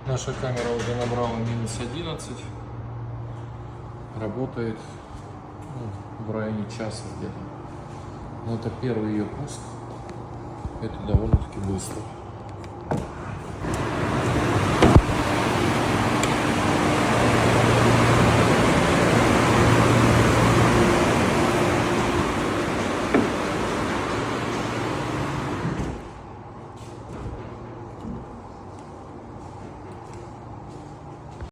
Наша камера уже набрала минус 11. Работает в районе часа где-то. Но это первый ее пуск. Это довольно-таки быстро.